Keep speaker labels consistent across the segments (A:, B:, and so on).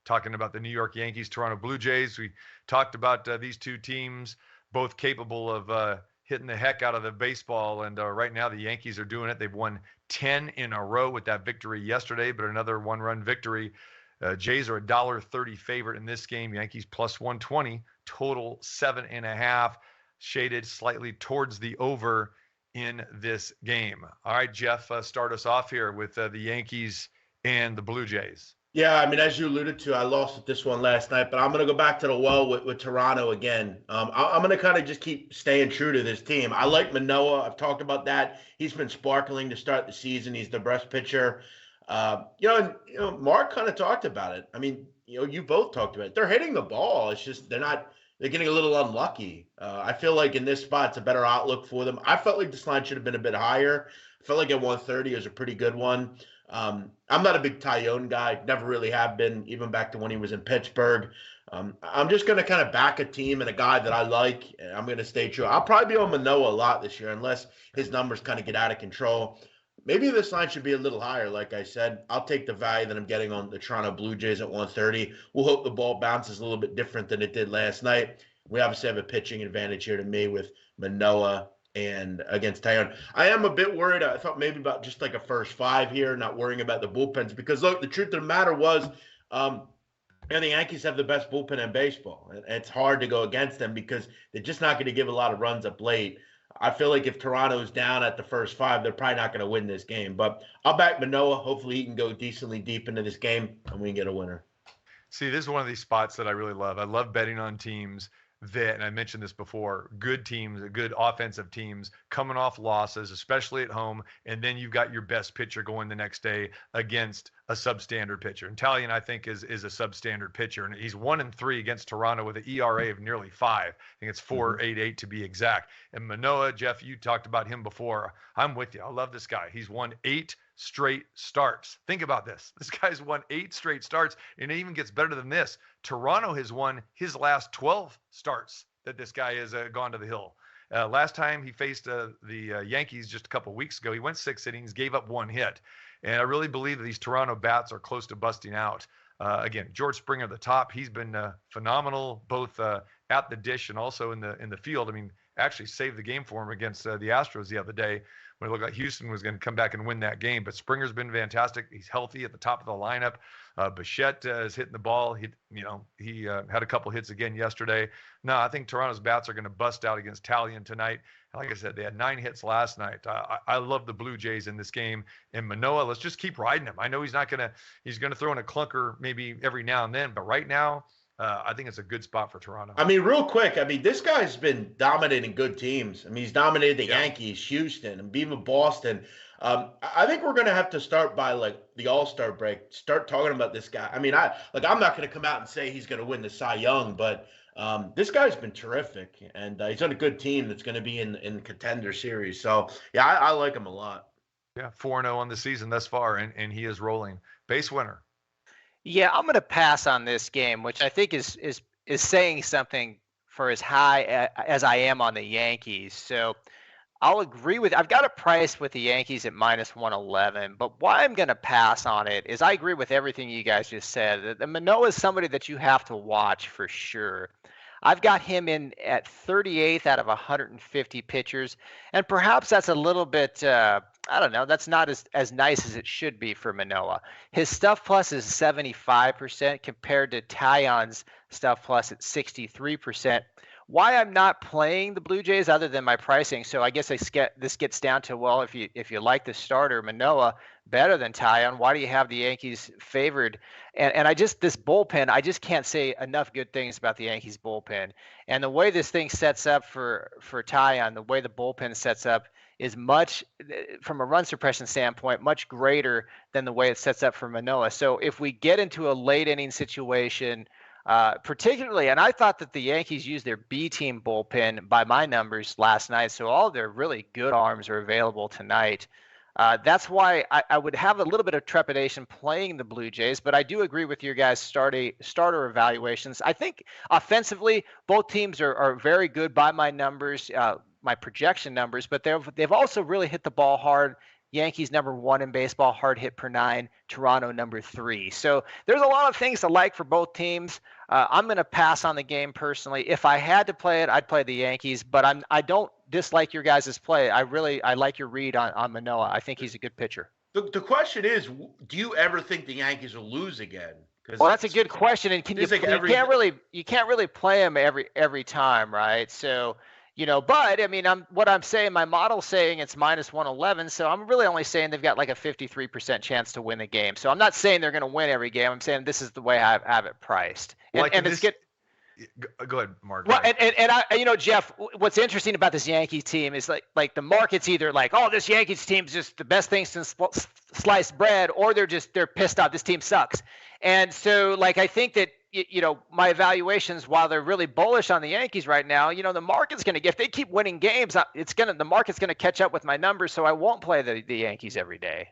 A: talking about the New York Yankees, Toronto Blue Jays. We talked about these two teams, both capable of hitting the heck out of the baseball. And right now the Yankees are doing it. They've won 10 in a row with that victory yesterday, but another one-run victory. Jays are a $1.30 favorite in this game. Yankees plus 120, total 7.5, shaded slightly towards the over in this game. All right, Jeff, start us off here with the Yankees and the Blue Jays.
B: Yeah, I mean, as you alluded to, I lost at this one last night, but I'm going to go back to the well with Toronto again. I'm going to kind of just keep staying true to this team. I like Manoah. I've talked about that. He's been sparkling to start the season. He's the best pitcher. Mark kind of talked about it. I mean, you both talked about it. They're hitting the ball. It's just they're getting a little unlucky. I feel like in this spot, it's a better outlook for them. I felt like this line should have been a bit higher. I felt like at 130 is a pretty good one. I'm not a big Taillon guy. Never really have been, even back to when he was in Pittsburgh. I'm just going to kind of back a team and a guy that I like. And I'm going to stay true. I'll probably be on Manoah a lot this year unless his numbers kind of get out of control. Maybe this line should be a little higher, like I said. I'll take the value that I'm getting on the Toronto Blue Jays at 130. We'll hope the ball bounces a little bit different than it did last night. We obviously have a pitching advantage here to me with Manoah and against Taillon. I am a bit worried. I thought maybe about just like a first five here, not worrying about the bullpens. Because, look, the truth of the matter was the Yankees have the best bullpen in baseball. And it's hard to go against them because they're just not going to give a lot of runs up late. I feel like if Toronto's down at the first five, they're probably not going to win this game. But I'll back Manoah. Hopefully he can go decently deep into this game, and we can get a winner.
A: See, this is one of these spots that I really love. I love betting on teams that, and I mentioned this before, good teams, good offensive teams coming off losses, especially at home, and then you've got your best pitcher going the next day against a substandard pitcher. And Taillon, I think, is a substandard pitcher, and he's 1-3 against Toronto with an ERA of nearly 5. I think it's 4.88 to be exact. And Manoah, Jeff, you talked about him before. I'm with you. I love this guy. He's won 8 straight starts. Think about this. This guy's won 8 straight starts, and it even gets better than this. Toronto has won his last 12 starts that this guy has gone to the hill. Last time he faced the Yankees just a couple weeks ago, he went 6 innings, gave up 1 hit. And I really believe that these Toronto bats are close to busting out. Again, George Springer at the top, he's been phenomenal both at the dish and also in the field. I memean, actually saved the game for him against the Astros the other day when it looked like Houston was going to come back and win that game. But Springer's been fantastic. He's healthy at the top of the lineup. Bichette is hitting the ball. He had a couple hits again yesterday. No, I think Toronto's bats are going to bust out against Taillon tonight. Like I said, they had 9 hits last night. I love the Blue Jays in this game. And Manoah, let's just keep riding him. I know he's going to throw in a clunker maybe every now and then, but right now, I think it's a good spot for Toronto.
B: I mean, real quick, this guy's been dominating good teams. I mean, he's dominated the Yankees, Houston, and even Boston. I think we're going to have to start by like the All-Star break, start talking about this guy. I mean, I'm not going to come out and say he's going to win the Cy Young, but this guy's been terrific, and he's on a good team that's going to be in contender series. So, yeah, I like him a lot.
A: Yeah, 4-0 on the season thus far, and he is rolling. Base winner.
C: Yeah, I'm going to pass on this game, which I think is saying something for as high as I am on the Yankees. So I'll agree with. I've got a price with the Yankees at minus 111, but why I'm going to pass on it is I agree with everything you guys just said. The Manoah is somebody that you have to watch for sure. I've got him in at 38th out of 150 pitchers, and perhaps that's a little bit, I don't know, that's not as nice as it should be for Manoah. His stuff plus is 75% compared to Taillon's stuff plus at 63%. Why I'm not playing the Blue Jays other than my pricing, so I guess this gets down to, well, if you like the starter, Manoah, better than Taillon, why do you have the Yankees favored? And this bullpen, I just can't say enough good things about the Yankees bullpen. And the way this thing sets up for Taillon, the way the bullpen sets up is much, from a run suppression standpoint, much greater than the way it sets up for Manoah. So if we get into a late inning situation, particularly, and I thought that the Yankees used their B team bullpen by my numbers last night, so all their really good arms are available tonight. That's why I would have a little bit of trepidation playing the Blue Jays, but I do agree with your guys' starter evaluations. I think offensively, both teams are very good by my numbers, my projection numbers, but they've also really hit the ball hard Yankees number 1 in baseball, hard hit per 9. Toronto number 3. So there's a lot of things to like for both teams. I'm going to pass on the game personally. If I had to play it, I'd play the Yankees, but I don't dislike your guys' play. I like your read on Manoah. I think he's a good pitcher.
B: The question is, do you ever think the Yankees will lose again?
C: Well, that's a good question, and you can't really play him every time, right? So, but I mean, what I'm saying, my model's saying it's minus 111, so I'm really only saying they've got like a 53% chance to win the game. So I'm not saying they're going to win every game. I'm saying this is the way I have it priced.
A: Go ahead, Mark.
C: Well, and I, Jeff, what's interesting about this Yankees team is like the market's either like, oh, this Yankees team's just the best thing since sliced bread, or they're pissed off. This team sucks. And so, like, I think that, my evaluations, while they're really bullish on the Yankees right now, the market's going to get, if they keep winning games, the market's going to catch up with my numbers. So I won't play the Yankees every day.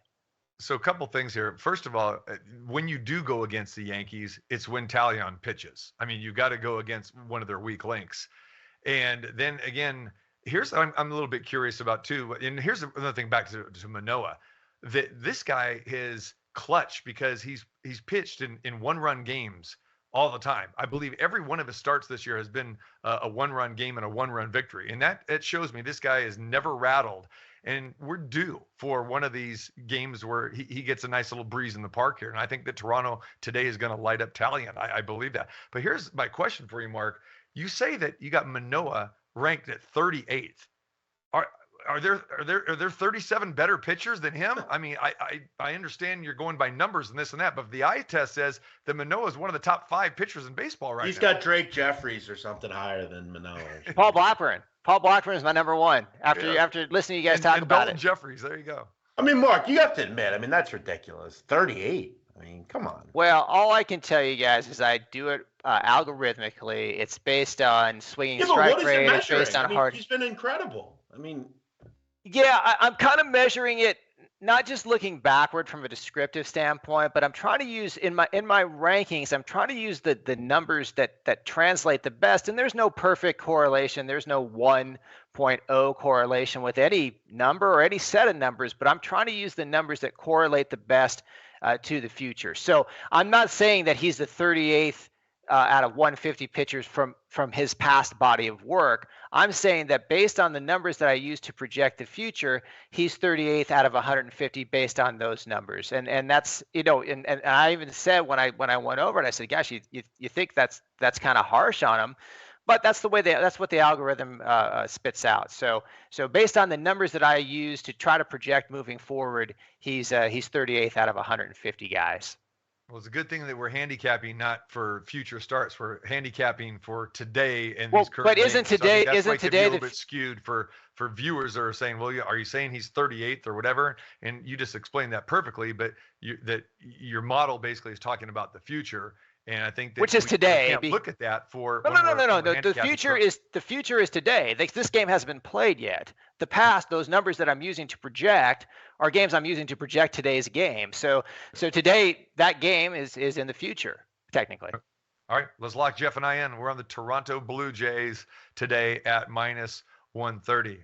A: So a couple things here. First of all, when you do go against the Yankees, it's when Taillon pitches. I mean, you got to go against one of their weak links. And then again, here's I'm a little bit curious about too. And here's another thing back to Manoah. That this guy is clutch because he's pitched in one-run games all the time. I believe every one of his starts this year has been a one-run game and a one-run victory. And it shows me this guy is never rattled. And we're due for one of these games where he gets a nice little breeze in the park here. And I think that Toronto today is going to light up Taillon. I believe that. But here's my question for you, Mark. You say that you got Manoah ranked at 38th. Are there 37 better pitchers than him? I mean, I understand you're going by numbers and this and that, but the eye test says that Manoah is one of the top 5 pitchers in baseball right now.
B: He's got Drake Jeffries or something higher than Manoah.
C: Paul Blackburn is my number 1 after listening to you guys talk about
A: Dalton
C: it.
A: Jeffries, there you go.
B: I mean, Mark, you have to admit, that's ridiculous. 38. I mean, come on.
C: Well, all I can tell you guys is I do it algorithmically. It's based on swinging strike rate. It's based on hard.
B: He's been incredible. I mean.
C: Yeah, I'm kind of measuring it, not just looking backward from a descriptive standpoint, but I'm trying to use in my rankings, I'm trying to use the numbers that translate the best. And there's no perfect correlation. There's no 1.0 correlation with any number or any set of numbers, but I'm trying to use the numbers that correlate the best to the future. So I'm not saying that he's the 38th out of 150 pitchers from his past body of work. I'm saying that based on the numbers that I use to project the future, he's 38th out of 150 based on those numbers. And that's, and I even said when I went over it, I said, gosh, you think that's kind of harsh on him, but that's what the algorithm spits out. So based on the numbers that I use to try to project moving forward, he's 38th out of 150 guys.
A: Well, it's a good thing that we're handicapping not for future starts. We're handicapping for today and
C: these
A: current
C: but isn't
A: games.
C: today
A: So
C: isn't today
A: a little bit skewed for viewers that are saying, well, are you saying he's 38th or whatever? And you just explained that perfectly, but your model basically is talking about the future. And I think that
C: which is today.
A: We can't look at that for
C: no. The future is today. This game hasn't been played yet. The past, those numbers that I'm using to project are games I'm using to project today's game. So today that game is in the future technically.
A: All right, let's lock Jeff and I in. We're on the Toronto Blue Jays today at minus 130.